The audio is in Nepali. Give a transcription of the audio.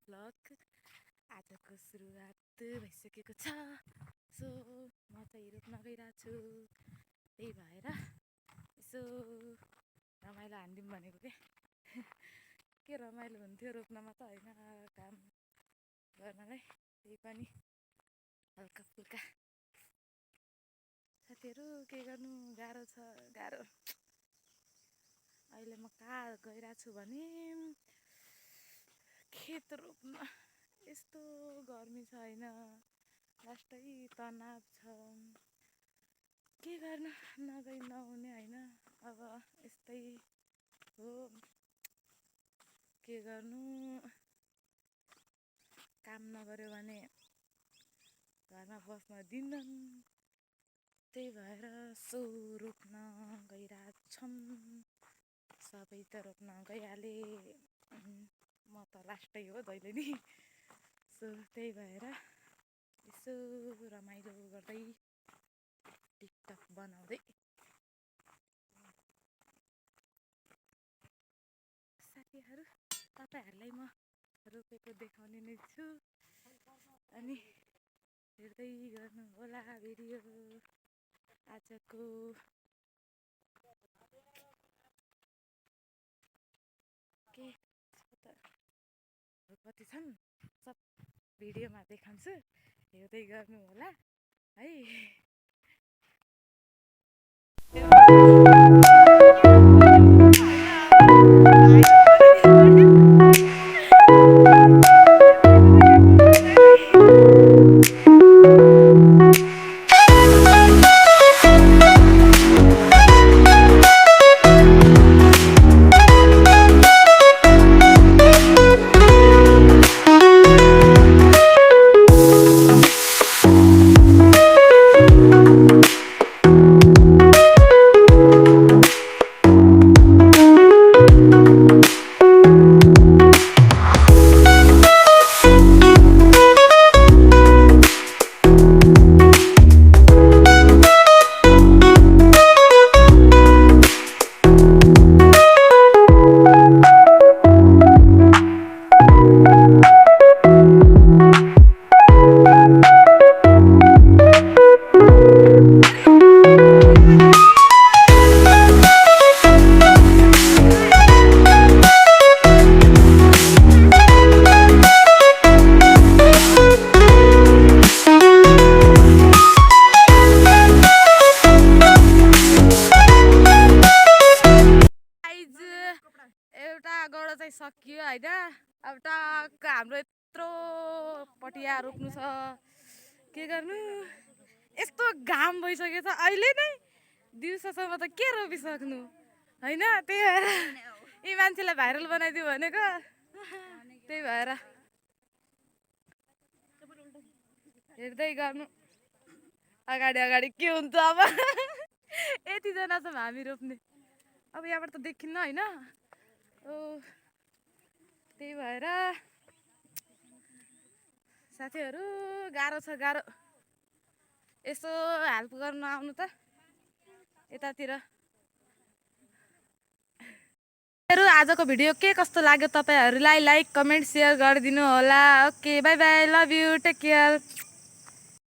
भ्लग आजको सुरुवात भइसकेको छ। सो म चाहिँ रोप्न गइरहेको छु, त्यही भएर यसो रमाइलो हानिदिउँ भनेको के रमाइलो हुन्थ्यो रोप्नमा त होइन, काम गर्नलाई त्यही पनि हल्का फुल्का। साथीहरू के गर्नु गाह्रो छ, गाह्रो। अहिले म कहाँ गइरहेको छु भने खेत रोप्न। यस्तो गर्मी छ होइन, लास्टै तनाव छ, के गर्नु नगई नहुने होइन। अब यस्तै हो, के गर्नु, काम नगर्यो भने घरमा बस्न दिन्नन्। त्यही भएर सो रोप्न गइरहेछौँ। सबै त रोप्न गइहाले, म त लास्टै हो जहिले नि। सो त्यही भएर यसो रमाइलो गर्दै टिकटक बनाउँदै साथीहरू तपाईँहरूलाई म रोपेको देखाउने नै छु, अनि हेर्दै गर्नु होला भिडियो आजको। के कति छन् सब भिडियोमा देखाउँछु, हेर्दै गर्नु होला है। एउटा गौडा चाहिँ सकियो होइन। अब टक्क हाम्रो यत्रो पटिया रोप्नु छ, के गर्नु, यस्तो घाम भइसकेको छ अहिले नै। दिउँसोसम्म त के रोपिसक्नु होइन, त्यही भएर यी मान्छेलाई भाइरल बनाइदियो भनेको। त्यही भएर हेर्दै गर्नु अगाडि अगाडि के हुन्छ। अब यतिजना छौँ हामी रोप्ने, अब यहाँबाट त देखिन्न होइन। त्यही भएर साथीहरू गाह्रो छ, गाह्रो। यसो हेल्प गर्नु आउनु त यतातिर। आजको भिडियो के कस्तो लाग्यो तपाईँहरूलाई लाइक कमेन्ट सेयर गरिदिनु होला। Okay bye bye, love you, take care.